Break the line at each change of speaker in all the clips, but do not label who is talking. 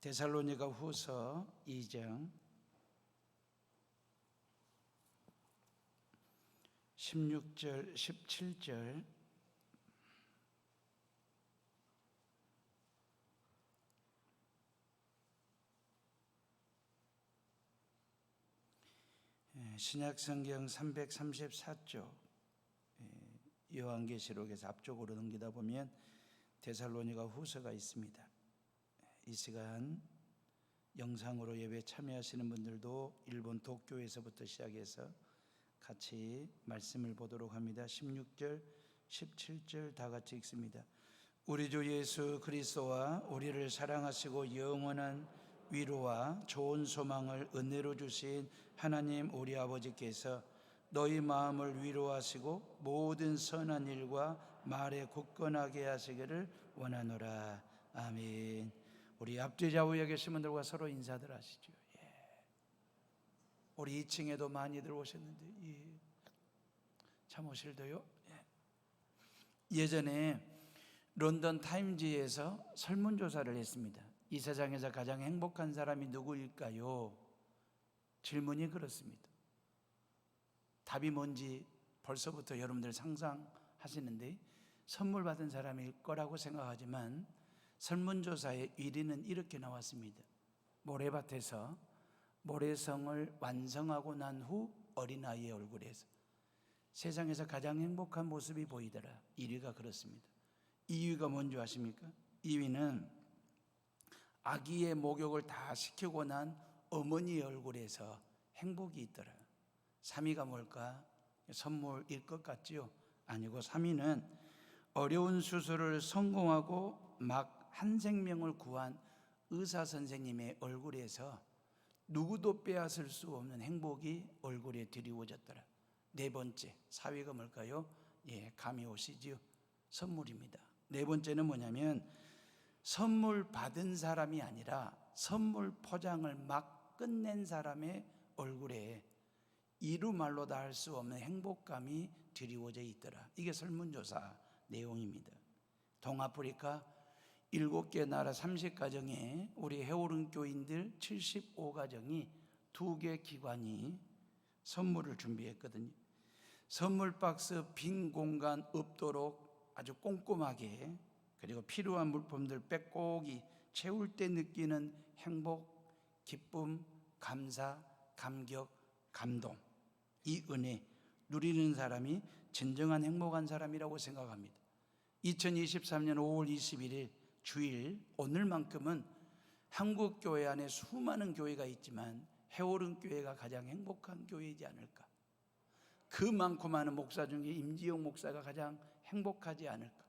데살로니가 후서 2장 16절 17절 신약성경 334쪽 요한계시록에서 앞쪽으로 넘기다 보면 데살로니가 후서가 있습니다. 이 시간 영상으로 예배 참여하시는 분들도 일본 도쿄에서부터 시작해서 같이 말씀을 보도록 합니다. 16절 17절 다 같이 읽습니다. 우리 주 예수 그리스도와 우리를 사랑하시고 영원한 위로와 좋은 소망을 은혜로 주신 하나님 우리 아버지께서 너희 마음을 위로하시고 모든 선한 일과 말에 굳건하게 하시기를 원하노라. 아멘. 우리 앞뒤 좌우에 계신 분들과 서로 인사들 하시죠. 우리 2층에도 많이들 오셨는데 참오실도요. 예전에 런던 타임지에서 설문조사를 했습니다. 이 세상에서 가장 행복한 사람이 누구일까요? 질문이 그렇습니다. 답이 뭔지 벌써부터 여러분들 상상하시는데 선물 받은 사람일 거라고 생각하지만 설문조사의 1위는 이렇게 나왔습니다. 모래밭에서 모래성을 완성하고 난 후 어린아이의 얼굴에서 세상에서 가장 행복한 모습이 보이더라. 1위가 그렇습니다. 2위가 뭔지 아십니까? 2위는 아기의 목욕을 다 시키고 난 어머니의 얼굴에서 행복이 있더라. 3위가 뭘까? 선물일 것 같지요? 아니고 3위는 어려운 수술을 성공하고 막 한 생명을 구한 의사 선생님의 얼굴에서 누구도 빼앗을 수 없는 행복이 얼굴에 드리워졌더라. 4번째, 4위가 뭘까요? 감이 오시지요? 선물입니다. 4번째는 뭐냐면 선물 받은 사람이 아니라 선물 포장을 막 끝낸 사람의 얼굴에 이루말로 다 할 수 없는 행복감이 드리워져 있더라. 이게 설문조사 내용입니다. 동아프리카 7개 나라 30가정에 우리 해오른 교인들 75가정이 2개 기관이 선물을 준비했거든요. 선물 박스 빈 공간 없도록 아주 꼼꼼하게, 그리고 필요한 물품들 빼곡히 채울 때 느끼는 행복, 기쁨, 감사, 감격, 감동, 이 은혜 누리는 사람이 진정한 행복한 사람이라고 생각합니다. 2023년 5월 21일 주일, 오늘만큼은 한국교회 안에 수많은 교회가 있지만 해오른 교회가 가장 행복한 교회이지 않을까. 그 많고 많은 목사 중에 임지영 목사가 가장 행복하지 않을까.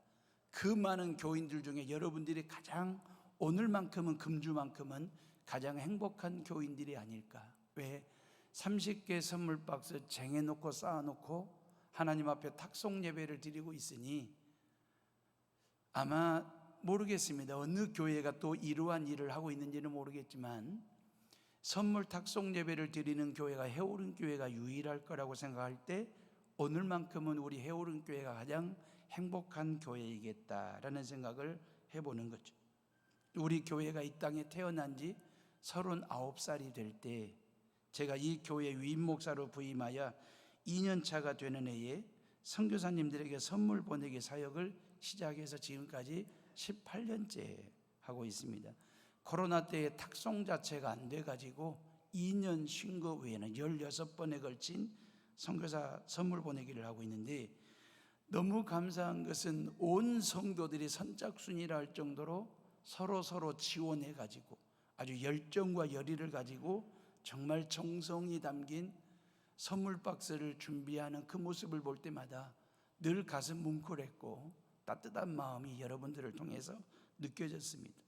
그 많은 교인들 중에 여러분들이 가장 오늘만큼은, 금주만큼은 가장 행복한 교인들이 아닐까. 왜? 30개 선물 박스 쟁여놓고 쌓아놓고 하나님 앞에 탁송 예배를 드리고 있으니 아마 모르겠습니다. 어느 교회가 또 이러한 일을 하고 있는지는 모르겠지만 선물 탁송 예배를 드리는 교회가 해오른 교회가 유일할 거라고 생각할 때 오늘만큼은 우리 해오른 교회가 가장 행복한 교회이겠다라는 생각을 해보는 거죠. 우리 교회가 이 땅에 태어난 지 39살이 될 때 제가 이 교회 위임 목사로 부임하여 2년차가 되는 해에 선교사님들에게 선물 보내기 사역을 시작해서 지금까지 18년째 하고 있습니다. 코로나 때에 탁송 자체가 안 돼가지고 2년 쉰 거 외에는 16번에 걸친 선교사 선물 보내기를 하고 있는데, 너무 감사한 것은 온 성도들이 선착순이라 할 정도로 서로 지원해가지고 아주 열정과 열의를 가지고 정말 정성이 담긴 선물 박스를 준비하는 그 모습을 볼 때마다 늘 가슴 뭉클했고 따뜻한 마음이 여러분들을 통해서 느껴졌습니다.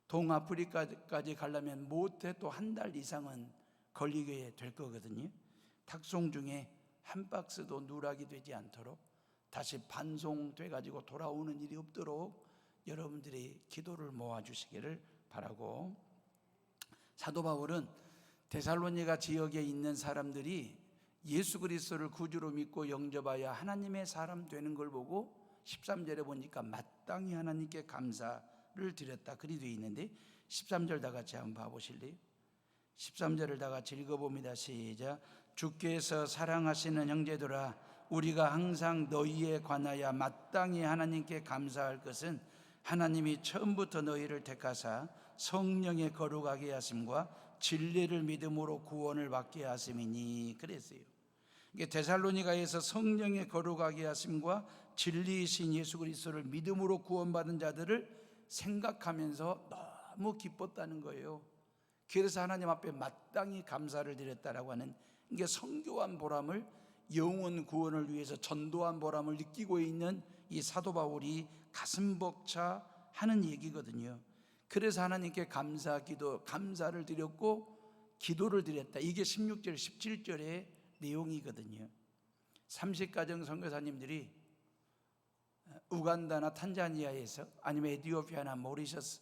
동아프리카까지 가려면 못해 또 한 달 이상은 걸리게 될 거거든요. 탁송 중에 한 박스도 누락이 되지 않도록, 다시 반송돼 가지고 돌아오는 일이 없도록 여러분들이 기도를 모아주시기를 바라고, 사도 바울은 데살로니가 지역에 있는 사람들이 예수 그리스도를 구주로 믿고 영접하여 하나님의 사람 되는 걸 보고 13절에 보니까 마땅히 하나님께 감사를 드렸다. 그리 되어 있는데 13절 다 같이 한번 봐보실래요? 13절을 다 같이 읽어봅니다. 시작. 주께서 사랑하시는 형제들아, 우리가 항상 너희에 관하여 마땅히 하나님께 감사할 것은 하나님이 처음부터 너희를 택하사 성령의 거룩하게 하심과 진리를 믿음으로 구원을 받게 하심이니. 그랬어요. 이게 데살로니가에서 성령의 거룩하게 하심과 진리이신 예수 그리스도를 믿음으로 구원받은 자들을 생각하면서 너무 기뻤다는 거예요. 그래서 하나님 앞에 마땅히 감사를 드렸다라고 하는, 이게 성교한 보람을, 영혼 구원을 위해서 전도한 보람을 느끼고 있는 이 사도 바울이 가슴 벅차 하는 얘기거든요. 그래서 하나님께 감사를 드렸고 기도를 드렸다. 이게 16절 17절의 내용이거든요. 30가정 선교사님들이 우간다나 탄자니아에서, 아니면 에티오피아나 모리셔스,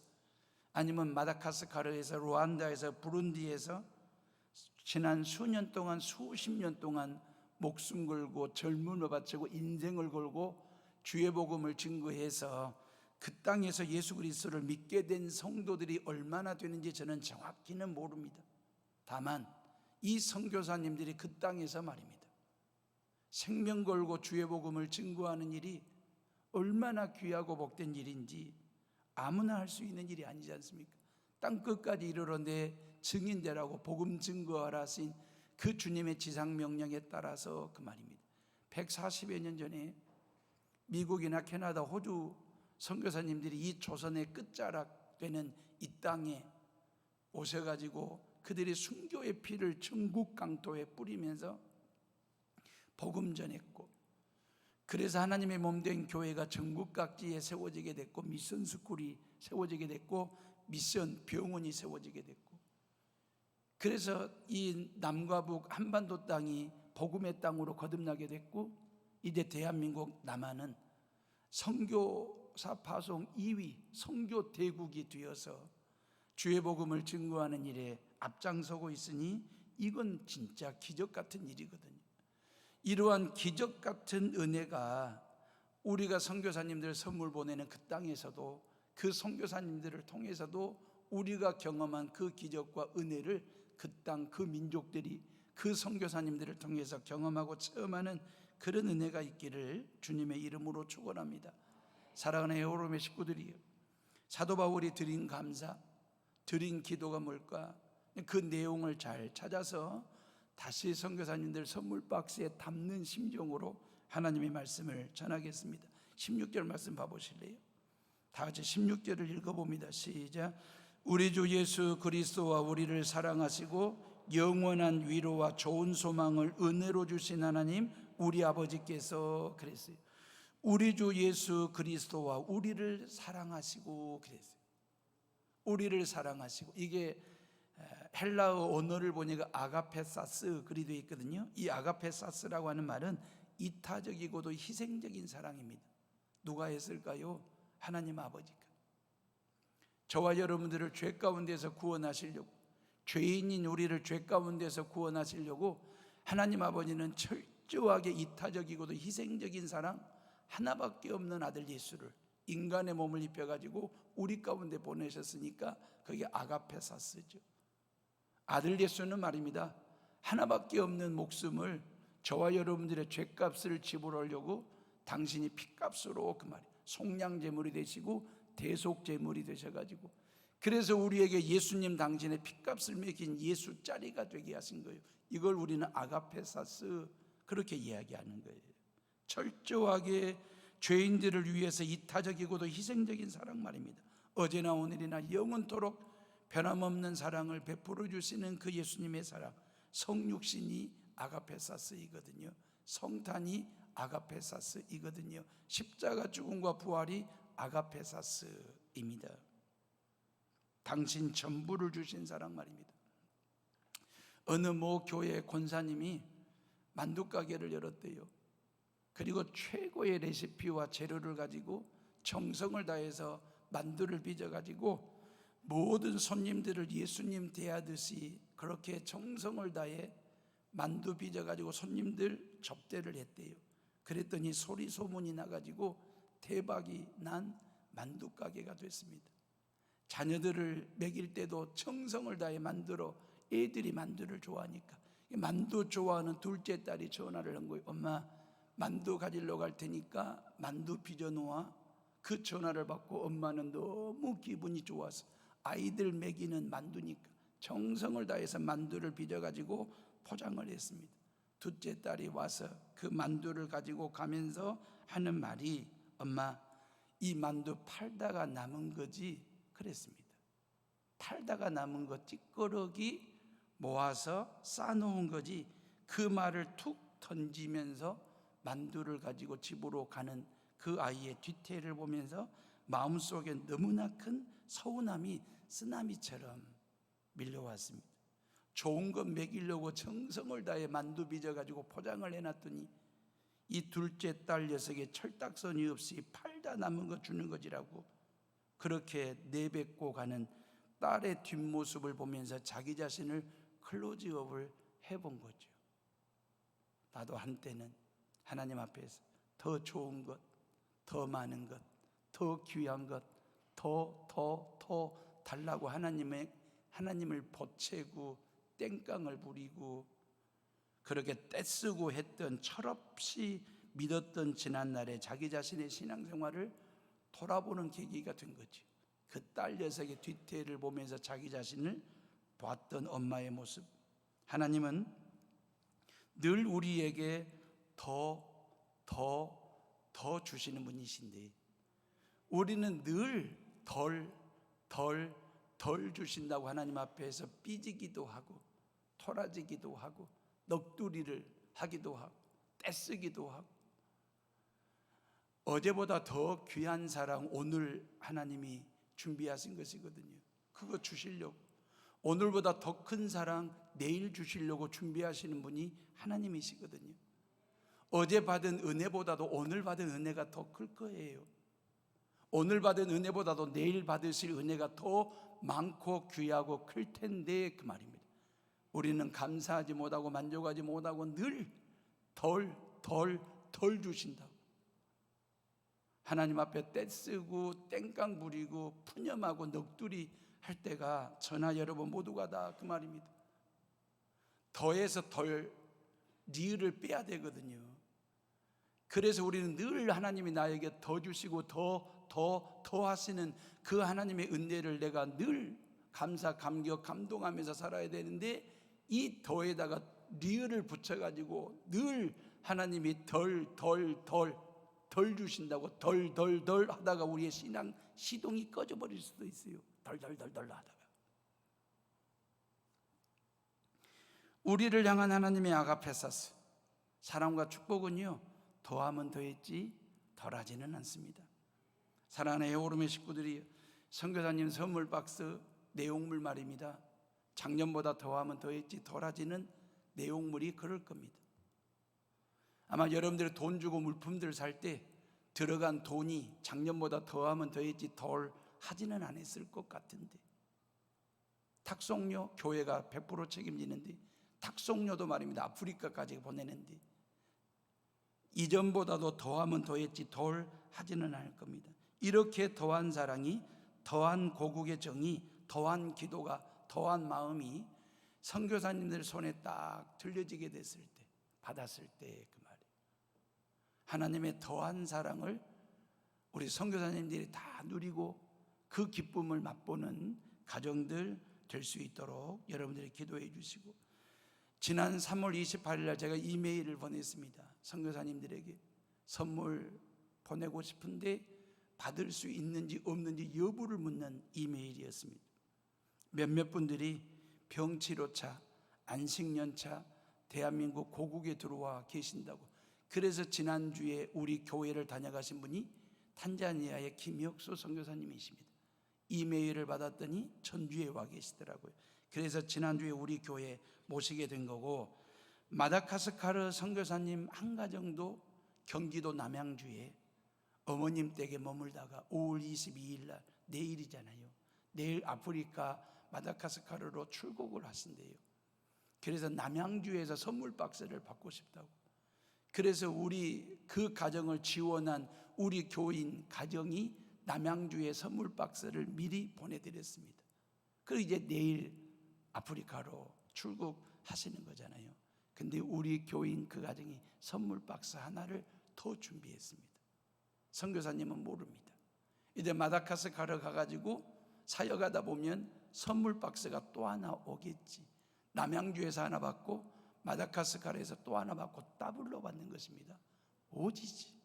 아니면 마다가스카르에서, 루안다에서, 부룬디에서 지난 수년 동안, 수십 년 동안 목숨 걸고 젊음을 바치고 인생을 걸고 주의 복음을 증거해서 그 땅에서 예수 그리스도를 믿게 된 성도들이 얼마나 되는지 저는 정확히는 모릅니다. 다만 이 선교사님들이 그 땅에서 말입니다, 생명 걸고 주의 복음을 증거하는 일이 얼마나 귀하고 복된 일인지 아무나 할 수 있는 일이 아니지 않습니까? 땅 끝까지 이르러 내 증인되라고 복음 증거하라 하신 그 주님의 지상 명령에 따라서 그 말입니다. 140여 년 전에 미국이나 캐나다, 호주 선교사님들이 이 조선의 끝자락 되는 이 땅에 오셔가지고 그들이 순교의 피를 전국 강토에 뿌리면서 복음 전했고, 그래서 하나님의 몸된 교회가 전국 각지에 세워지게 됐고, 미션 스쿨이 세워지게 됐고, 미션 병원이 세워지게 됐고, 그래서 이 남과 북 한반도 땅이 복음의 땅으로 거듭나게 됐고, 이제 대한민국 남한은 선교사 파송 2위 선교 대국이 되어서 주의 복음을 증거하는 일에 앞장서고 있으니 이건 진짜 기적 같은 일이거든요. 이러한 기적 같은 은혜가 우리가 선교사님들 선물 보내는 그 땅에서도, 그 선교사님들을 통해서도 우리가 경험한 그 기적과 은혜를 그 땅, 그 민족들이 그 선교사님들을 통해서 경험하고 체험하는 그런 은혜가 있기를 주님의 이름으로 축원합니다. 사랑하는 에오롬의 식구들이요, 사도 바울이 드린 감사, 드린 기도가 뭘까? 그 내용을 잘 찾아서 다시 선교사님들 선물 박스에 담는 심정으로 하나님의 말씀을 전하겠습니다. 16절 말씀 봐보실래요? 다 같이 16절을 읽어봅니다. 시작. 우리 주 예수 그리스도와 우리를 사랑하시고 영원한 위로와 좋은 소망을 은혜로 주신 하나님 우리 아버지께서 그랬어요. 우리 주 예수 그리스도와 우리를 사랑하시고 그랬어요. 우리를 사랑하시고, 이게 헬라어 언어를 보니까 아가페사스 그리 되어 있거든요. 이 아가페사스라고 하는 말은 이타적이고도 희생적인 사랑입니다. 누가 했을까요? 하나님 아버지가 저와 여러분들을 죄 가운데서 구원하시려고, 죄인인 우리를 죄 가운데서 구원하시려고 하나님 아버지는 철저하게 이타적이고도 희생적인 사랑, 하나밖에 없는 아들 예수를 인간의 몸을 입혀가지고 우리 가운데 보내셨으니까 그게 아가페사스죠. 아들 예수는 말입니다, 하나밖에 없는 목숨을 저와 여러분들의 죄값을 지불하려고 당신이 피값으로, 그 말이 속량제물이 되시고 대속제물이 되셔가지고, 그래서 우리에게 예수님 당신의 피값을 매긴 예수짜리가 되게 하신 거예요. 이걸 우리는 아가페사스 그렇게 이야기하는 거예요. 철저하게 죄인들을 위해서 이타적이고도 희생적인 사랑 말입니다. 어제나 오늘이나 영원토록 변함없는 사랑을 베풀어 주시는 그 예수님의 사랑, 성육신이 아가페사스이거든요. 성탄이 아가페사스이거든요. 십자가 죽음과 부활이 아가페사스입니다. 당신 전부를 주신 사랑 말입니다. 어느 모 교회 권사님이 만두가게를 열었대요. 그리고 최고의 레시피와 재료를 가지고 정성을 다해서 만두를 빚어가지고 모든 손님들을 예수님 대하듯이 그렇게 정성을 다해 만두 빚어가지고 손님들 접대를 했대요. 그랬더니 소문이 나가지고 대박이 난 만두가게가 됐습니다. 자녀들을 먹일 때도 정성을 다해 만들어, 애들이 만두를 좋아하니까 만두 좋아하는 둘째 딸이 전화를 한 거예요. 엄마, 만두 가지러 갈 테니까 만두 빚어놓아. 그 전화를 받고 엄마는 너무 기분이 좋아서 아이들 먹이는 만두니까 정성을 다해서 만두를 빚어가지고 포장을 했습니다. 둘째 딸이 와서 그 만두를 가지고 가면서 하는 말이, 엄마, 이 만두 팔다가 남은 거지? 그랬습니다. 팔다가 남은 거 찌꺼러기 모아서 싸놓은 거지. 그 말을 툭 던지면서 만두를 가지고 집으로 가는 그 아이의 뒤태를 보면서 마음속에 너무나 큰 서운함이 쓰나미처럼 밀려왔습니다. 좋은 거 먹이려고 정성을 다해 만두 빚어가지고 포장을 해놨더니 이 둘째 딸 녀석의 철딱서니 없이 팔다 남은 거 주는 거지라고 그렇게 내뱉고 가는 딸의 뒷모습을 보면서 자기 자신을 클로즈업을 해본 거죠. 나도 한때는 하나님 앞에서 더 좋은 것, 더 많은 것, 더 귀한 것, 더 달라고 하나님을 보채고 땡깡을 부리고 그렇게 떼쓰고 했던, 철없이 믿었던 지난날에 자기 자신의 신앙생활을 돌아보는 계기가 된 거죠. 그 딸 녀석의 뒤태를 보면서 자기 자신을 봤던 엄마의 모습. 하나님은 늘 우리에게 더 주시는 분이신데 우리는 늘 덜 주신다고 하나님 앞에서 삐지기도 하고 토라지기도 하고 넋두리를 하기도 하고 떼쓰기도 하고, 어제보다 더 귀한 사랑 오늘 하나님이 준비하신 것이거든요. 그거 주시려고, 오늘보다 더 큰 사랑 내일 주시려고 준비하시는 분이 하나님이시거든요. 어제 받은 은혜보다도 오늘 받은 은혜가 더 클 거예요. 오늘 받은 은혜보다도 내일 받으실 은혜가 더 많고 귀하고 클 텐데 그 말입니다. 우리는 감사하지 못하고 만족하지 못하고 늘 덜 주신다고, 하나님 앞에 떼쓰고 땡깡 부리고 푸념하고 넋두리 할 때가 저나 여러분 모두가 다 그 말입니다. 더해서 덜 리을을 빼야 되거든요. 그래서 우리는 늘 하나님이 나에게 더 주시고 더 하시는 그 하나님의 은혜를 내가 늘 감사, 감격, 감동하면서 살아야 되는데, 이 더에다가 리을을 붙여가지고 늘 하나님이 덜 주신다고 덜 하다가 우리의 신앙 시동이 꺼져버릴 수도 있어요. 덜 하다가. 우리를 향한 하나님의 아가페사스, 사랑과 축복은요, 더하면 더했지 덜하지는 않습니다. 사랑하는 에오름의 식구들이, 선교사님 선물 박스 내용물 말입니다. 작년보다 더하면 더했지 덜하지는 내용물이 그럴 겁니다. 아마 여러분들이 돈 주고 물품들 살 때 들어간 돈이 작년보다 더하면 더했지 덜 하지는 않았을 것 같은데, 탁송료 교회가 100% 책임지는데, 탁송료도 말입니다, 아프리카까지 보내는데 이전보다도 더하면 더했지 덜 하지는 않을 겁니다. 이렇게 더한 사랑이, 더한 고국의 정이, 더한 기도가, 더한 마음이 선교사님들 손에 딱 들려지게 됐을 때, 받았을 때 그 말이, 하나님의 더한 사랑을 우리 선교사님들이 다 누리고 그 기쁨을 맛보는 가정들 될 수 있도록 여러분들이 기도해 주시고, 지난 3월 28일 날 제가 이메일을 보냈습니다. 선교사님들에게 선물 보내고 싶은데 받을 수 있는지 없는지 여부를 묻는 이메일이었습니다. 몇몇 분들이 병치료차, 안식년차, 대한민국 고국에 들어와 계신다고, 그래서 지난주에 우리 교회를 다녀가신 분이 탄자니아의 김혁수 선교사님이십니다. 이메일을 받았더니 전주에 와 계시더라고요. 그래서 지난주에 우리 교회에 모시게 된 거고, 마다가스카르 선교사님 한 가정도 경기도 남양주에 어머님 댁에 머물다가 5월 22일 날, 내일이잖아요, 내일 아프리카 마다가스카르로 출국을 하신대요. 그래서 남양주에서 선물 박스를 받고 싶다고, 그래서 우리 그 가정을 지원한 우리 교인 가정이 남양주에 선물 박스를 미리 보내드렸습니다. 그리고 이제 내일 아프리카로 출국하시는 거잖아요. 근데 우리 교인 그 가정이 선물 박스 하나를 더 준비했습니다. 선교사님은 모릅니다. 이제 마다가스카르 가가지고 사역하다 보면 선물 박스가 또 하나 오겠지. 남양주에서 하나 받고 마다가스카르에서 또 하나 받고 더블로 받는 것입니다. 오지지.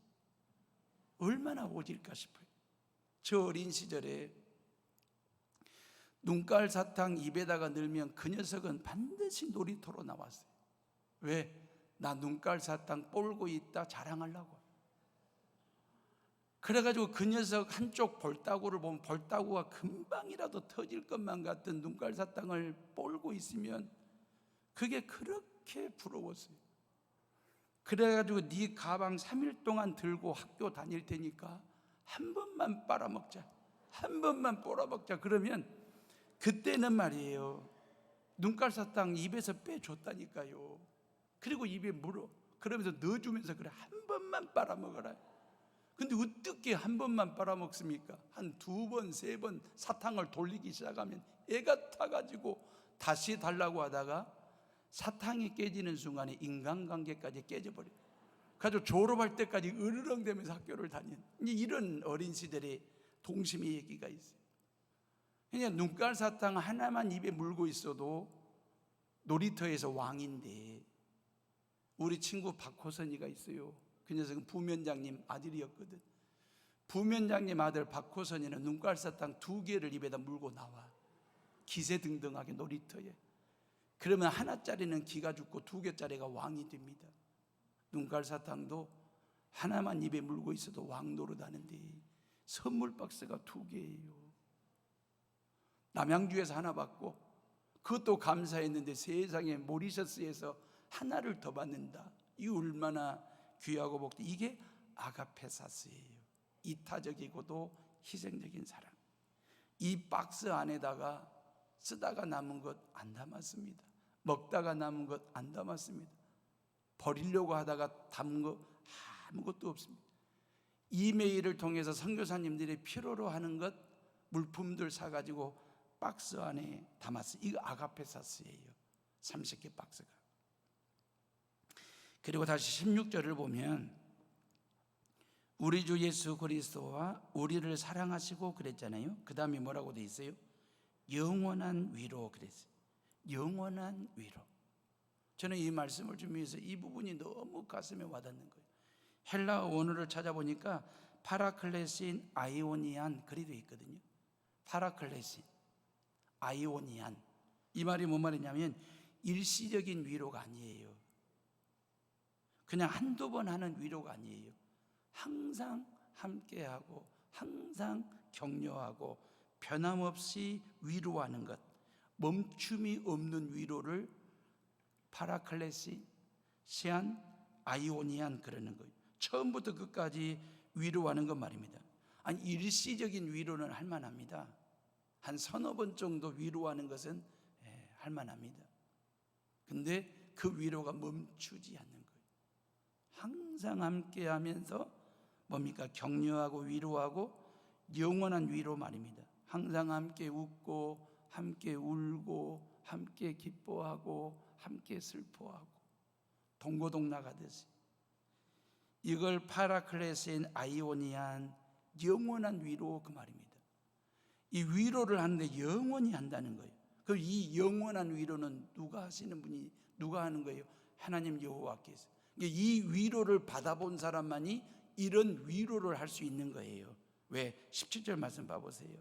얼마나 오질까 싶어요. 저 어린 시절에 눈깔 사탕 입에다가 넣으면 그 녀석은 반드시 놀이터로 나왔어요. 왜? 나 눈깔 사탕 뽀고 있다 자랑하려고. 그래가지고 그 녀석 한쪽 볼따구를 보면 볼따구가 금방이라도 터질 것만 같은 눈깔 사탕을 뽀고 있으면 그게 그렇게 부러웠어요. 그래가지고 네 가방 3일 동안 들고 학교 다닐 테니까 한 번만 빨아먹자, 한 번만 빨아먹자. 그러면 그때는 말이에요, 눈깔 사탕 입에서 빼줬다니까요. 그리고 입에 물어. 그러면서 넣어주면서 그래, 한 번만 빨아먹어라. 근데 어떻게 한 번만 빨아먹습니까? 한 2번, 3번 사탕을 돌리기 시작하면 애가 타가지고 다시 달라고 하다가 사탕이 깨지는 순간에 인간관계까지 깨져버려요. 가지고 졸업할 때까지 으르렁대면서 학교를 다닌 이런 어린 시절의 동심의 얘기가 있어요. 그냥 눈깔 사탕 하나만 입에 물고 있어도 놀이터에서 왕인데, 우리 친구 박호선이가 있어요. 그 녀석은 부면장님 아들이었거든. 부면장님 아들 박호선이는 눈깔 사탕 2개를 입에다 물고 나와, 기세등등하게 놀이터에. 그러면 하나짜리는 기가 죽고 2개짜리가 왕이 됩니다. 눈깔 사탕도 하나만 입에 물고 있어도 왕 노릇하는데 선물 박스가 2개예요. 남양주에서 하나 받고 그것도 감사했는데 세상에 모리셔스에서 하나를 더 받는다. 이 얼마나 귀하고 복된, 이게 아가페사스예요. 이타적이고도 희생적인 사랑. 이 박스 안에다가 쓰다가 남은 것 안 담았습니다. 먹다가 남은 것 안 담았습니다. 버리려고 하다가 담은 거 아무것도 없습니다. 이메일을 통해서 선교사님들이 필요로 하는 것, 물품들 사가지고 박스 안에 담았어요. 이거 아가페사스예요. 30개 박스가. 그리고 다시 16절을 보면 우리 주 예수 그리스도와 우리를 사랑하시고 그랬잖아요. 그 다음에 뭐라고 돼 있어요? 영원한 위로 그랬어요. 영원한 위로. 저는 이 말씀을 준비해서 이 부분이 너무 가슴에 와닿는 거예요. 헬라어 원어를 찾아보니까 파라클레신 아이오니안 그리 되어 있거든요. 파라클레신 아이오니안, 이 말이 뭔 말이냐면 일시적인 위로가 아니에요. 그냥 한두 번 하는 위로가 아니에요. 항상 함께하고 항상 격려하고 변함없이 위로하는 것, 멈춤이 없는 위로를 파라클레시, 시안, 아이오니안 그러는 거예요. 처음부터 끝까지 위로하는 것 말입니다. 아니, 일시적인 위로는 할 만합니다. 한 서너 번 정도 위로하는 것은 할 만합니다. 근데 그 위로가 멈추지 않는 거예요. 항상 함께 하면서 뭡니까? 격려하고 위로하고 영원한 위로 말입니다. 항상 함께 웃고 함께 울고 함께 기뻐하고 함께 슬퍼하고 동고동락하듯이, 이걸 파라클레스인 아이오니안, 영원한 위로 그 말입니다. 이 위로를 하는데 영원히 한다는 거예요. 그럼 이 영원한 위로는 누가 하시는 분이, 누가 하는 거예요? 하나님 여호와께서. 이 위로를 받아본 사람만이 이런 위로를 할 수 있는 거예요. 왜? 17절 말씀 봐보세요.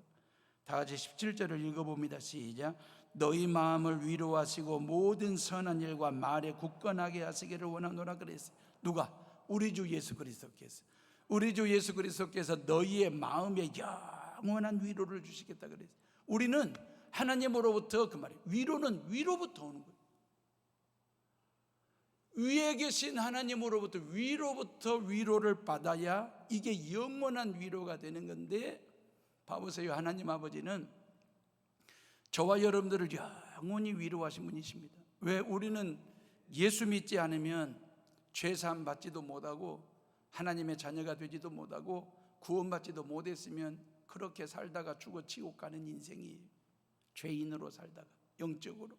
다 같이 17절을 읽어봅니다. 시작. 너희 마음을 위로하시고 모든 선한 일과 말에 굳건하게 하시기를 원하노라 그랬어요. 누가? 우리 주 예수 그리스도께서. 우리 주 예수 그리스도께서 너희의 마음에 영원한 위로를 주시겠다 그랬어요. 우리는 하나님으로부터, 그 말이에요, 위로는 위로부터 오는 거예요. 위에 계신 하나님으로부터 위로를 받아야 이게 영원한 위로가 되는 건데, 봐보세요. 하나님 아버지는 저와 여러분들을 영원히 위로하신 분이십니다. 왜? 우리는 예수 믿지 않으면 죄사함 받지도 못하고 하나님의 자녀가 되지도 못하고 구원받지도 못했으면 그렇게 살다가 죽어 지옥 가는 인생이에요. 죄인으로 살다가 영적으로.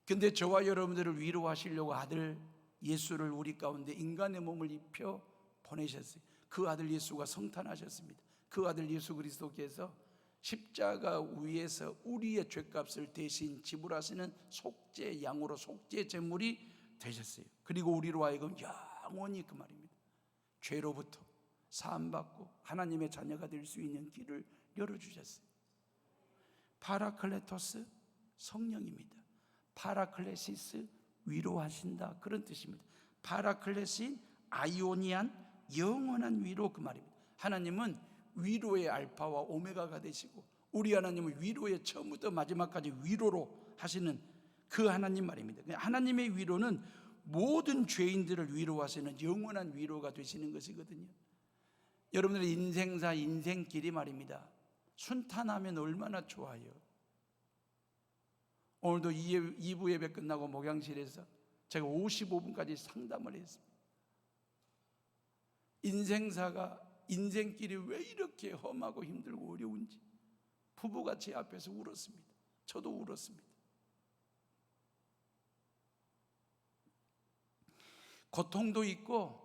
근데 저와 여러분들을 위로하시려고 아들 예수를 우리 가운데 인간의 몸을 입혀 보내셨어요. 그 아들 예수가 성탄하셨습니다. 그 아들 예수 그리스도께서 십자가 위에서 우리의 죄값을 대신 지불하시는 속죄 양으로 속죄 제물이 되셨어요. 그리고 우리로 하여금 영원히 그 말입니다. 죄로부터 사함받고 하나님의 자녀가 될 수 있는 길을 열어주셨어요. 파라클레토스 성령입니다. 파라클레시스 위로하신다, 그런 뜻입니다. 파라클레신 아이오니안 영원한 위로, 그 말입니다. 하나님은 위로의 알파와 오메가가 되시고 우리 하나님은 위로의 처음부터 마지막까지 위로로 하시는 그 하나님 말입니다. 하나님의 위로는 모든 죄인들을 위로하시는 영원한 위로가 되시는 것이거든요. 여러분들의 인생사 인생길이 말입니다, 순탄하면 얼마나 좋아요. 오늘도 2부 예배 끝나고 목양실에서 제가 55분까지 상담을 했습니다. 인생사가, 인생길이 왜 이렇게 험하고 힘들고 어려운지 부부가 제 앞에서 울었습니다. 저도 울었습니다. 고통도 있고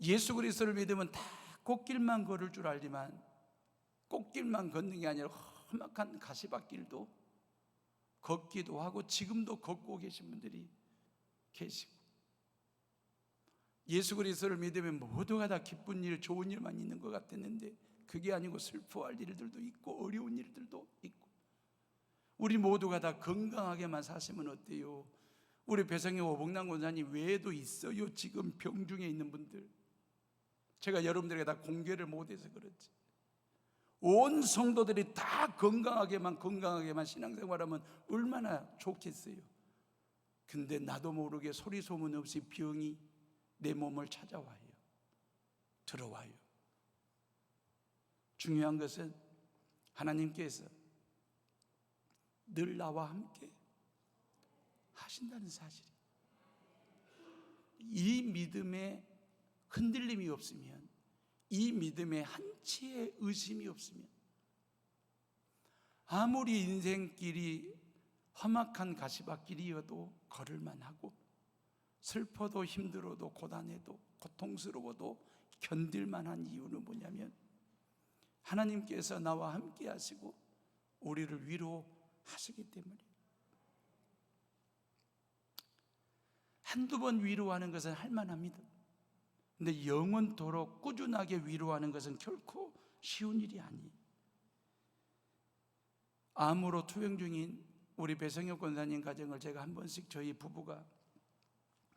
예수 그리스도를 믿으면 다 꽃길만 걸을 줄 알지만 꽃길만 걷는 게 아니라 험악한 가시밭길도 걷기도 하고 지금도 걷고 계신 분들이 계시고, 예수 그리스도를 믿으면 모두가 다 기쁜 일, 좋은 일만 있는 것 같았는데 그게 아니고 슬퍼할 일들도 있고 어려운 일들도 있고, 우리 모두가 다 건강하게만 사시면 어때요? 우리 배성영 오복남 권사님 외에도 있어요. 지금 병중에 있는 분들, 제가 여러분들에게 다 공개를 못해서 그렇지, 온 성도들이 다 건강하게만 신앙생활하면 얼마나 좋겠어요. 근데 나도 모르게 소리 소문 없이 병이 내 몸을 찾아와요. 들어와요. 중요한 것은 하나님께서 늘 나와 함께 하신다는 사실이에요. 이 믿음에 흔들림이 없으면, 이 믿음에 한치의 의심이 없으면, 아무리 인생길이 험악한 가시밭길이어도 걸을만 하고, 슬퍼도 힘들어도 고단해도 고통스러워도 견딜만한 이유는 뭐냐면 하나님께서 나와 함께 하시고 우리를 위로하시기 때문이에요. 한두 번 위로하는 것은 할만합니다. 근데 영원토록 꾸준하게 위로하는 것은 결코 쉬운 일이 아니에요. 암으로 투병 중인 우리 배성혁 권사님 가정을 제가 한 번씩 저희 부부가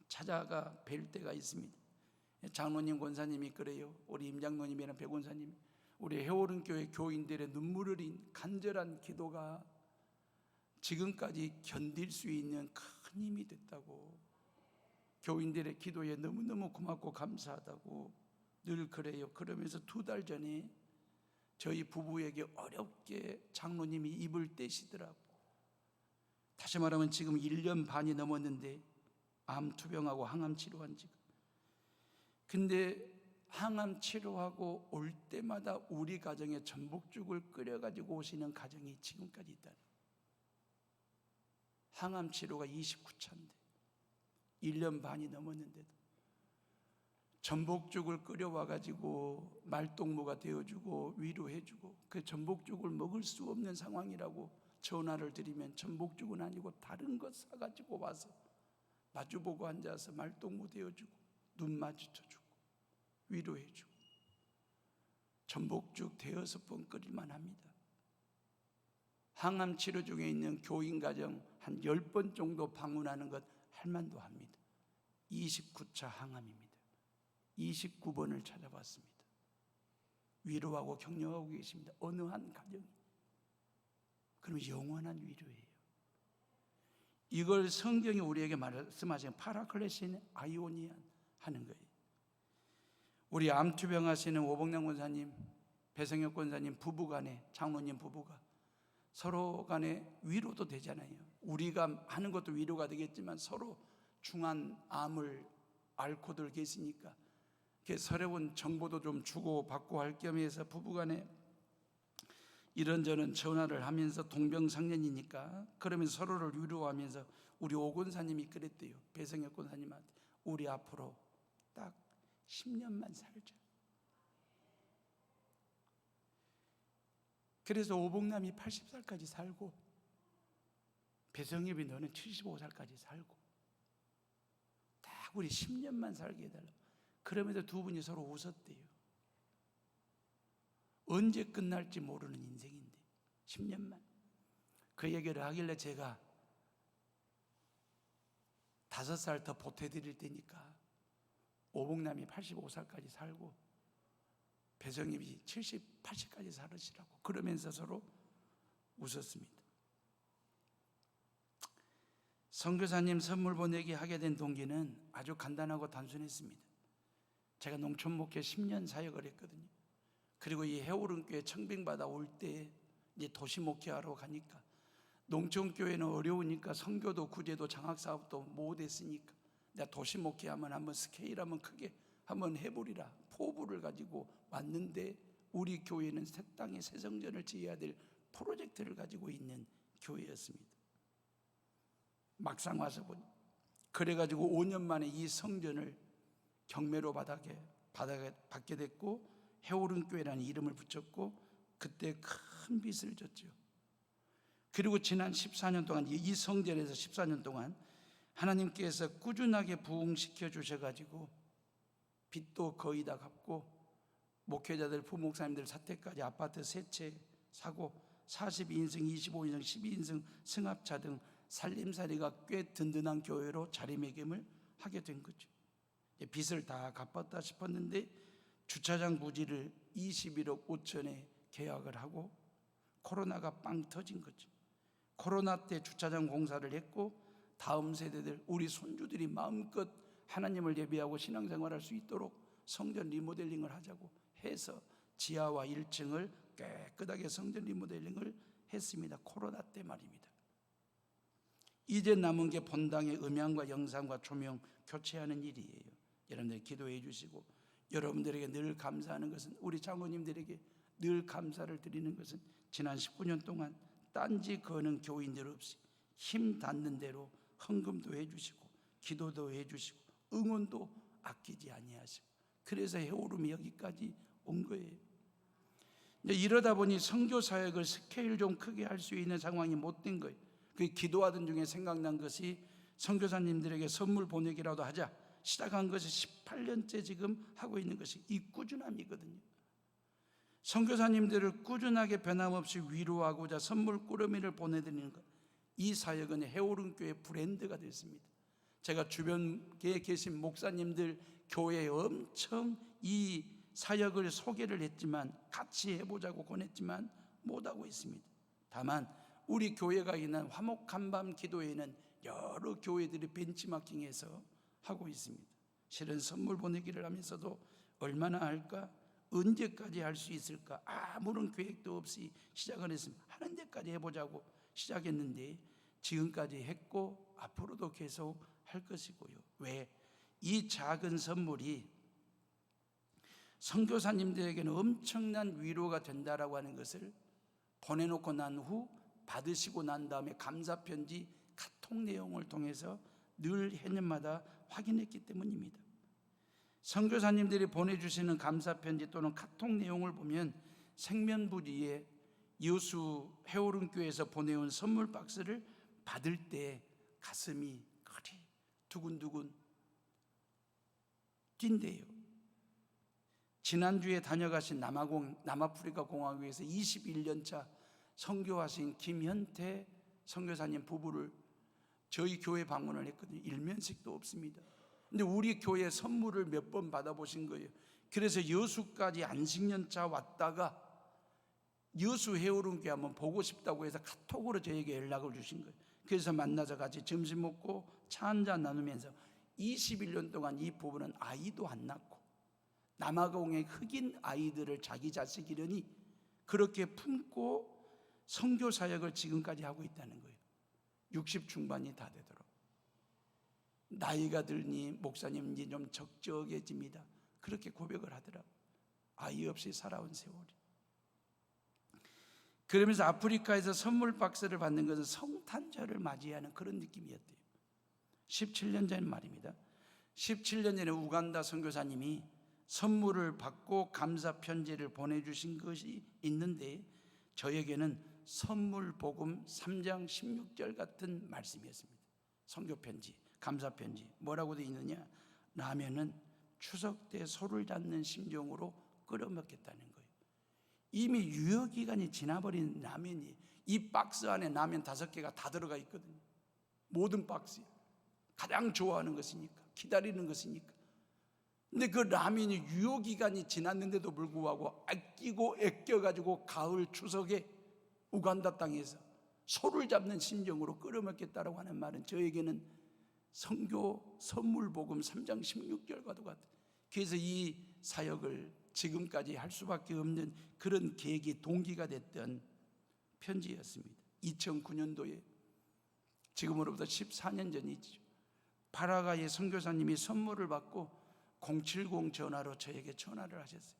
찾아가 뵐 때가 있습니다. 장로님 권사님이 그래요. 우리 임장로님이랑 배 권사님, 우리 해오른 교회 교인들의 눈물을 흘린 간절한 기도가 지금까지 견딜 수 있는 큰 힘이 됐다고, 교인들의 기도에 너무너무 고맙고 감사하다고 늘 그래요. 그러면서 2달 전에 저희 부부에게 어렵게 장로님이 입을 떼시더라고. 다시 말하면 지금 1년 반이 넘었는데 암 투병하고 항암 치료한 지가. 근데 항암 치료하고 올 때마다 우리 가정에 전복죽을 끓여가지고 오시는 가정이 지금까지 있다는. 항암 치료가 29차인데 1년 반이 넘었는데도 전복죽을 끓여와가지고 말동무가 되어주고 위로해주고, 그 전복죽을 먹을 수 없는 상황이라고 전화를 드리면 전복죽은 아니고 다른 것 사가지고 와서 마주보고 앉아서 말동무 되어주고 눈 마주쳐주고 위로해주고, 전복죽 5번 끓일만 합니다. 항암 치료 중에 있는 교인 가정 한 10번 정도 방문하는 것 할만도 합니다. 29차 항암입니다. 29번을 찾아봤습니다. 위로하고 격려하고 계십니다. 어느 한 가정이. 그럼 영원한 위로예요. 이걸 성경이 우리에게 말씀하신 파라클레신 아이오니안 하는 거예요. 우리 암투병 하시는 오복남 권사님, 배성혁 권사님 부부간에, 장로님 부부가 서로 간에 위로도 되잖아요. 우리가 하는 것도 위로가 되겠지만 서로 중한 암을 앓고들 계시니까 서러운 정보도 좀 주고 받고 할 겸해서 부부간에 이런저런 전화를 하면서 동병상련이니까 그러면서 서로를 위로하면서 우리 오 권사님이 그랬대요. 배성혁 권사님한테 우리 앞으로 딱 10년만 살자. 그래서 오복남이 80살까지 살고 배성엽이 너는 75살까지 살고 딱 우리 10년만 살게 해달라. 그러면서 두 분이 서로 웃었대요. 언제 끝날지 모르는 인생인데 10년만. 그 얘기를 하길래 제가 5살 더 보태드릴 테니까 오복남이 85살까지 살고 배성엽이 70, 80까지 살으시라고 그러면서 서로 웃었습니다. 선교사님 선물 보내기 하게 된 동기는 아주 간단하고 단순했습니다. 제가 농촌 목회 10년 사역을 했거든요. 그리고 이 해오른교회 청빙받아 올 때 이제 도시 목회하러 가니까 농촌교회는 어려우니까 선교도 구제도 장학사업도 못했으니까 내가 도시 목회하면 한번 스케일 한번 크게 한번 해보리라 포부를 가지고 왔는데 우리 교회는 새 땅에 새 성전을 지어야 될 프로젝트를 가지고 있는 교회였습니다. 막상 와서 보니 그래가지고 5년 만에 이 성전을 경매로 받게 됐고 해오른교회라는 이름을 붙였고 그때 큰 빚을 졌죠. 그리고 지난 14년 동안 이 성전에서 14년 동안 하나님께서 꾸준하게 부흥시켜 주셔가지고 빚도 거의 다 갚고 목회자들 부목사님들 사택까지 아파트 3채 사고 42인승 25인승 12인승 승합차 등 살림살이가 꽤 든든한 교회로 자리매김을 하게 된 거죠. 빚을 다 갚았다 싶었는데 주차장 부지를 21억 5천에 계약을 하고 코로나가 빵 터진 거죠. 코로나 때 주차장 공사를 했고 다음 세대들 우리 손주들이 마음껏 하나님을 예배하고 신앙생활할 수 있도록 성전 리모델링을 하자고 해서 지하와 1층을 깨끗하게 성전 리모델링을 했습니다. 코로나 때 말입니다. 이제 남은 게 본당의 음향과 영상과 조명 교체하는 일이에요. 여러분들 기도해 주시고 여러분들에게 늘 감사하는 것은 우리 장로님들에게 늘 감사를 드리는 것은 지난 19년 동안 딴지 거는 교인들 없이 힘 닿는 대로 헌금도 해주시고 기도도 해주시고 응원도 아끼지 아니하시고 그래서 해오름이 여기까지 온 거예요. 이러다 보니 선교 사역을 스케일 좀 크게 할 수 있는 상황이 못 된 거예요. 그 기도하던 중에 생각난 것이 선교사님들에게 선물 보내기라도 하자 시작한 것이 18년째 지금 하고 있는 것이 이 꾸준함이거든요. 선교사님들을 꾸준하게 변함없이 위로하고자 선물 꾸러미를 보내드리는 것, 이 사역은 해오른교회 브랜드가 됐습니다. 제가 주변에 계신 목사님들 교회에 엄청 이 사역을 소개를 했지만 같이 해보자고 권했지만 못하고 있습니다. 다만 우리 교회가 있는 화목한밤 기도회는 여러 교회들이 벤치마킹해서 하고 있습니다. 실은 선물 보내기를 하면서도 얼마나 할까? 언제까지 할 수 있을까? 아무런 계획도 없이 시작을 했습니다. 하는 데까지 해보자고 시작했는데 지금까지 했고 앞으로도 계속 할 것이고요. 왜? 이 작은 선물이 선교사님들에게는 엄청난 위로가 된다라고 하는 것을 보내놓고 난 후 받으시고 난 다음에 감사편지 카톡 내용을 통해서 늘 해년마다 확인했기 때문입니다. 선교사님들이 보내주시는 감사편지 또는 카톡 내용을 보면 생면부지에 여수 해오른교회에서 보내온 선물 박스를 받을 때 가슴이 그리 두근두근 뛴대요. 지난주에 다녀가신 남아프리카 공화국에서 21년차 선교하신 김현태 선교사님 부부를 저희 교회 방문을 했거든요. 일면식도 없습니다. 근데 우리 교회 선물을 몇 번 받아보신 거예요. 그래서 여수까지 안식년차 왔다가 여수 해오른교회 한번 보고 싶다고 해서 카톡으로 저에게 연락을 주신 거예요. 그래서 만나서 같이 점심 먹고 차 한잔 나누면서 21년 동안 이 부부는 아이도 안 낳고 남아공의 흑인 아이들을 자기 자식이려니 그렇게 품고 선교 사역을 지금까지 하고 있다는 거예요. 60 중반이 다 되도록. 나이가 들니 목사님 이제 좀 적적해집니다. 그렇게 고백을 하더라고요. 아이 없이 살아온 세월이. 그러면서 아프리카에서 선물 박스를 받는 것은 성탄절을 맞이하는 그런 느낌이었대요. 17년 전 말입니다. 17년 전에 우간다 선교사님이 선물을 받고 감사 편지를 보내주신 것이 있는데 저에게는 선물 복음 3장 16절 같은 말씀이었습니다. 선교 편지, 감사 편지 뭐라고 되어 있느냐? 라면은 추석 때 소를 잡는 심정으로 끓여 먹겠다는 거예요. 이미 유효 기간이 지나버린 라면이, 이 박스 안에 라면 5개가 다 들어가 있거든요. 모든 박스에 가장 좋아하는 것이니까, 기다리는 것이니까. 근데 그 라면이 유효 기간이 지났는데도 불구하고 아끼고 아껴가지고 가을 추석에 우간다 땅에서 소를 잡는 심정으로 끓여 먹겠다라고 하는 말은 저에게는 선교 선물 복음 3장 16절과도 같아요. 그래서 이 사역을 지금까지 할 수밖에 없는 그런 계기, 동기가 됐던 편지였습니다. 2009년도에 지금으로부터 14년 전이죠. 파라과이의 선교사님이 선물을 받고 070 전화로 저에게 전화를 하셨어요.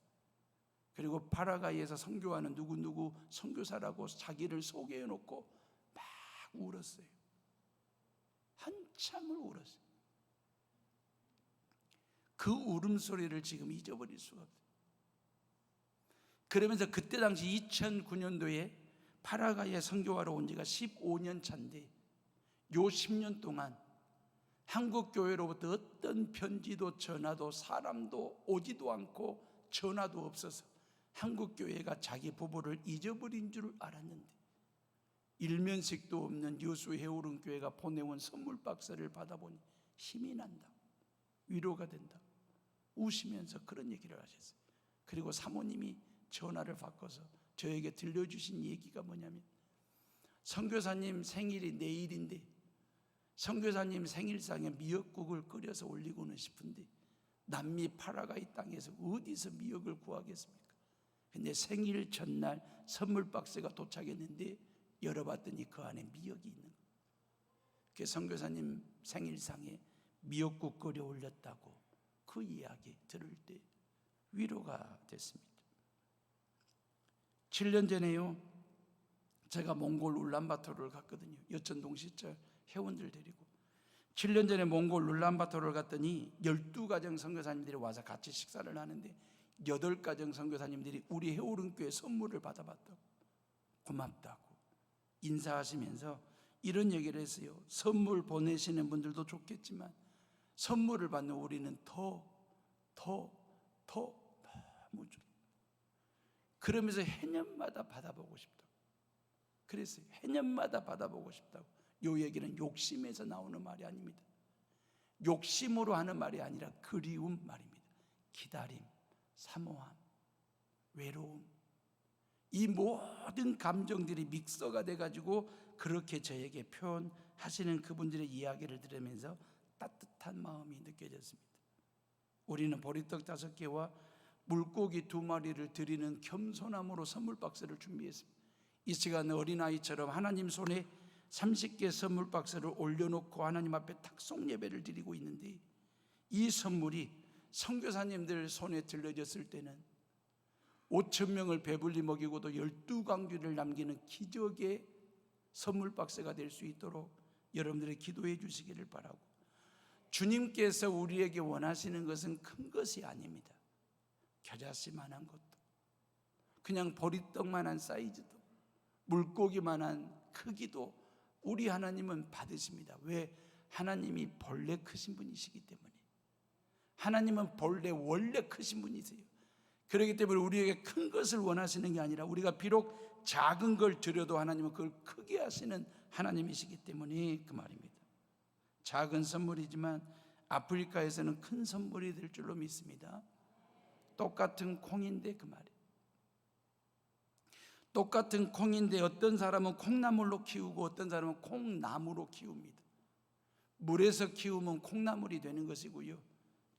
그리고 파라과이에서 선교하는 누구누구 선교사라고 자기를 소개해놓고 막 울었어요. 한참을 울었어요. 그 울음소리를 지금 잊어버릴 수가 없어요. 그러면서 그때 당시 2009년도에 파라과이에 선교하러 온 지가 15년 차인데 요 10년 동안 한국 교회로부터 어떤 편지도 전화도 사람도 오지도 않고 전화도 없어서 한국 교회가 자기 부부를 잊어버린 줄 알았는데 일면식도 없는 여수 해오른 교회가 보내온 선물 박스를 받아보니 힘이 난다, 위로가 된다, 우시면서 그런 얘기를 하셨어요. 그리고 사모님이 전화를 바꿔서 저에게 들려주신 얘기가 뭐냐면, 선교사님 생일이 내일인데 선교사님 생일상에 미역국을 끓여서 올리고는 싶은데 남미 파라과이 땅에서 어디서 미역을 구하겠습니까? 근데 생일 전날 선물 박스가 도착했는데 열어봤더니 그 안에 미역이 있는 거예요. 그 선교사님 생일상에 미역국 끓여 올렸다고 그 이야기 들을 때 위로가 됐습니다. 7년 전에요, 제가 몽골 울란바토르를 갔거든요. 여천동 시절 회원들 데리고 7년 전에 몽골 울란바토르를 갔더니 12가정 선교사님들이 와서 같이 식사를 하는데 8가정 선교사님들이 우리 해오른교회 선물을 받아봤다고, 고맙다고 인사하시면서 이런 얘기를 했어요. 선물 보내시는 분들도 좋겠지만 선물을 받는 우리는 너무 좋아. 그러면서 해년마다 받아보고 싶다고 그랬어요. 해년마다 받아보고 싶다고. 이 얘기는 욕심에서 나오는 말이 아닙니다. 욕심으로 하는 말이 아니라 그리움 말입니다. 기다림, 사모함, 외로움, 이 모든 감정들이 믹서가 돼가지고 그렇게 저에게 표현하시는 그분들의 이야기를 들으면서 따뜻한 마음이 느껴졌습니다. 우리는 보리떡 5개와 물고기 2마리를 드리는 겸손함으로 선물 박스를 준비했습니다. 이 시간 어린아이처럼 하나님 손에 30개 선물 박스를 올려놓고 하나님 앞에 탁송 예배를 드리고 있는데, 이 선물이 선교사님들 손에 들려졌을 때는 5,000명을 배불리 먹이고도 12광주를 남기는 기적의 선물 박스가 될 수 있도록 여러분들이 기도해 주시기를 바라고, 주님께서 우리에게 원하시는 것은 큰 것이 아닙니다. 겨자씨만한 것도, 그냥 보리떡만한 사이즈도, 물고기만한 크기도 우리 하나님은 받으십니다. 왜? 하나님이 본래 크신 분이시기 때문에. 하나님은 본래 원래 크신 분이세요. 그렇기 때문에 우리에게 큰 것을 원하시는 게 아니라 우리가 비록 작은 걸 드려도 하나님은 그걸 크게 하시는 하나님이시기 때문에 그 말입니다. 작은 선물이지만 아프리카에서는 큰 선물이 될 줄로 믿습니다. 똑같은 콩인데 그 말이에요. 똑같은 콩인데 어떤 사람은 콩나물로 키우고 어떤 사람은 콩나무로 키웁니다. 물에서 키우면 콩나물이 되는 것이고요,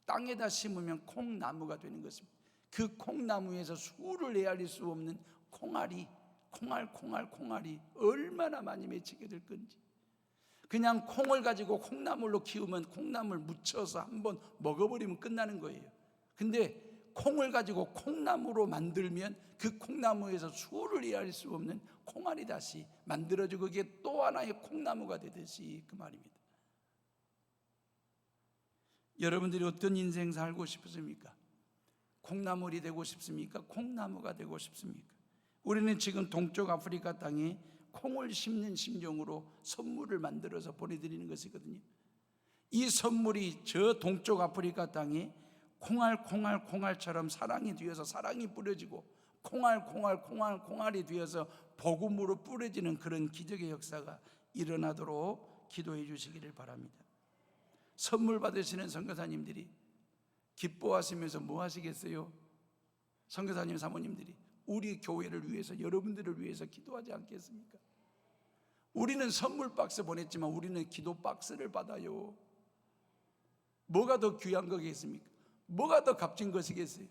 땅에다 심으면 콩나무가 되는 것입니다. 그 콩나무에서 수를 헤아릴 수 없는 콩알이, 콩알이 얼마나 많이 맺히게 될 건지. 그냥 콩을 가지고 콩나물로 키우면 콩나물 묻혀서 한번 먹어버리면 끝나는 거예요. 근데 콩을 가지고 콩나무로 만들면 그 콩나무에서 수를 이해할 수 없는 콩알이 다시 만들어지고 그게 또 하나의 콩나무가 되듯이 그 말입니다. 여러분들이 어떤 인생 살고 싶으십니까? 콩나물이 되고 싶습니까? 콩나무가 되고 싶습니까? 우리는 지금 동쪽 아프리카 땅에 콩을 심는 심정으로 선물을 만들어서 보내드리는 것이거든요. 이 선물이 저 동쪽 아프리카 땅에 콩알처럼 사랑이 되어서 사랑이 뿌려지고 콩알이 되어서 복음으로 뿌려지는 그런 기적의 역사가 일어나도록 기도해 주시기를 바랍니다. 선물 받으시는 선교사님들이 기뻐하시면서 뭐 하시겠어요? 선교사님 사모님들이 우리 교회를 위해서, 여러분들을 위해서 기도하지 않겠습니까? 우리는 선물 박스 보냈지만 우리는 기도 박스를 받아요. 뭐가 더 귀한 거겠습니까? 뭐가 더 값진 것이겠어요?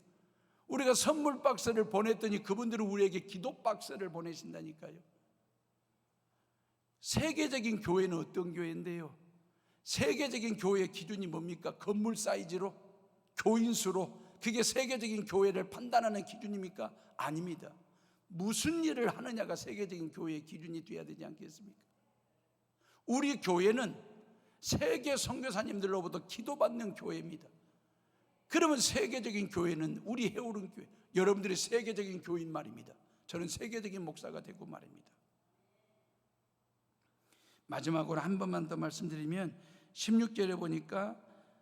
우리가 선물 박스를 보냈더니 그분들은 우리에게 기도 박스를 보내신다니까요. 세계적인 교회는 어떤 교회인데요? 세계적인 교회의 기준이 뭡니까? 건물 사이즈로? 교인 수로? 그게 세계적인 교회를 판단하는 기준입니까? 아닙니다. 무슨 일을 하느냐가 세계적인 교회의 기준이 되어야 되지 않겠습니까? 우리 교회는 세계 선교사님들로부터 기도받는 교회입니다. 그러면 세계적인 교회는 우리 해오른 교회, 여러분들이 세계적인 교인 말입니다. 저는 세계적인 목사가 되고 말입니다. 마지막으로 한 번만 더 말씀드리면 16절에 보니까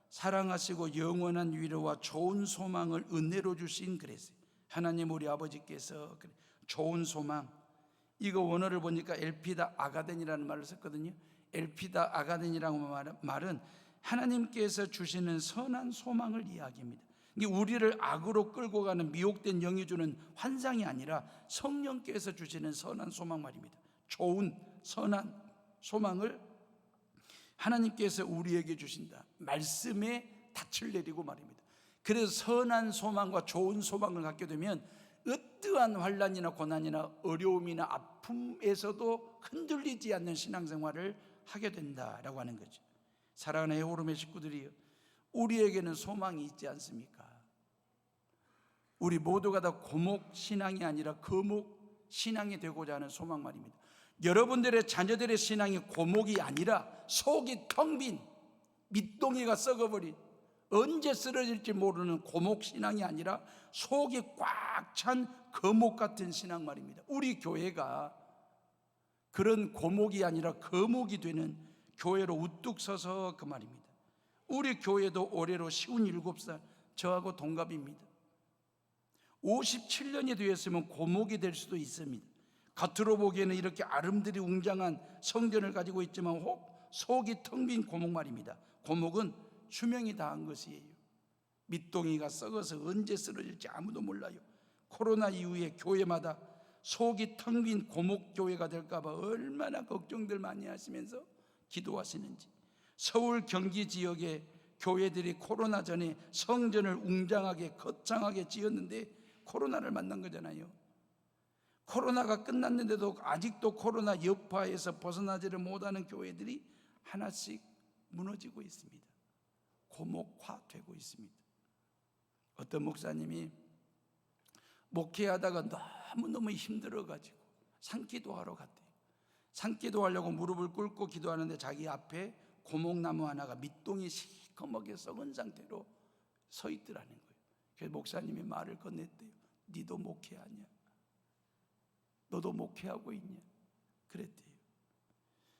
사랑하시고 영원한 위로와 좋은 소망을 은혜로 주신 그랬어요. 하나님 우리 아버지께서 좋은 소망, 이거 원어를 보니까 엘피다 아가덴이라는 말을 썼거든요. 엘피다 아가덴이라는 말은 하나님께서 주시는 선한 소망을 이야기합니다. 이게 우리를 악으로 끌고 가는 미혹된 영이 주는 환상이 아니라 성령께서 주시는 선한 소망 말입니다. 좋은 선한 소망을 하나님께서 우리에게 주신다. 말씀에 닻을 내리고 말입니다. 그래서 선한 소망과 좋은 소망을 갖게 되면 어떠한 환난이나 고난이나 어려움이나 아픔에서도 흔들리지 않는 신앙생활을 하게 된다라고 하는 거죠. 사랑하는 해오름의 식구들이요, 우리에게는 소망이 있지 않습니까? 우리 모두가 다 고목 신앙이 아니라 거목 신앙이 되고자 하는 소망 말입니다. 여러분들의 자녀들의 신앙이 고목이 아니라 속이 텅 빈 밑동이가 썩어버린 언제 쓰러질지 모르는 고목 신앙이 아니라 속이 꽉 찬 거목 같은 신앙 말입니다. 우리 교회가 그런 고목이 아니라 거목이 되는 교회로 우뚝 서서 그 말입니다. 우리 교회도 올해로 57살, 저하고 동갑입니다. 57년이 되었으면 고목이 될 수도 있습니다. 겉으로 보기에는 이렇게 아름드리 웅장한 성전을 가지고 있지만 혹 속이 텅 빈 고목 말입니다. 고목은 수명이 다한 것이에요. 밑동이가 썩어서 언제 쓰러질지 아무도 몰라요. 코로나 이후에 교회마다 속이 텅 빈 고목교회가 될까 봐 얼마나 걱정들 많이 하시면서 기도하시는지. 서울 경기 지역의 교회들이 코로나 전에 성전을 웅장하게 거창하게 지었는데 코로나를 만난 거잖아요. 코로나가 끝났는데도 아직도 코로나 여파에서 벗어나지를 못하는 교회들이 하나씩 무너지고 있습니다. 고목화되고 있습니다. 어떤 목사님이 목회하다가 너무너무 힘들어가지고 산기도하러 갔대요. 산기도하려고 무릎을 꿇고 기도하는데 자기 앞에 고목나무 하나가 밑동이 시커멓게 썩은 상태로 서 있더라는 거예요. 그래서 목사님이 말을 건넸대요. 니도 목회하냐? 너도 목회하고 있냐? 그랬대요.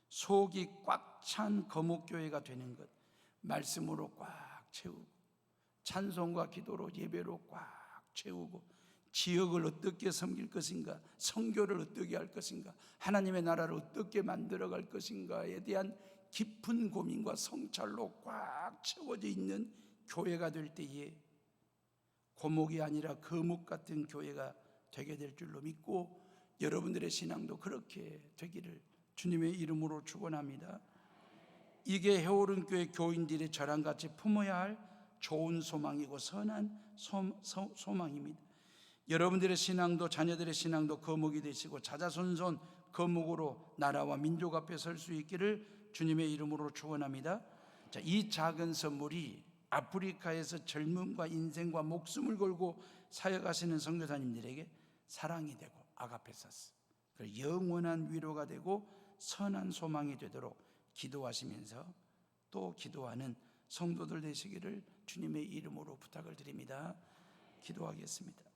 속이 꽉 찬 거목교회가 되는 것, 말씀으로 꽉 채우고 찬송과 기도로 예배로 꽉 채우고 지역을 어떻게 섬길 것인가, 선교를 어떻게 할 것인가, 하나님의 나라를 어떻게 만들어갈 것인가에 대한 깊은 고민과 성찰로 꽉 채워져 있는 교회가 될 때에 고목이 아니라 거목 같은 교회가 되게 될 줄로 믿고 여러분들의 신앙도 그렇게 되기를 주님의 이름으로 축원합니다. 이게 해오른 교회 교인들이 저랑 같이 품어야 할 좋은 소망이고 선한 소망입니다. 여러분들의 신앙도 자녀들의 신앙도 거목이 되시고 자자손손 거목으로 나라와 민족 앞에 설 수 있기를 주님의 이름으로 축원합니다. 자, 이 작은 선물이 아프리카에서 젊음과 인생과 목숨을 걸고 사역하시는 선교사님들에게 사랑이 되고 아가페사스, 영원한 위로가 되고 선한 소망이 되도록 기도하시면서 또 기도하는 성도들 되시기를 주님의 이름으로 부탁을 드립니다. 기도하겠습니다.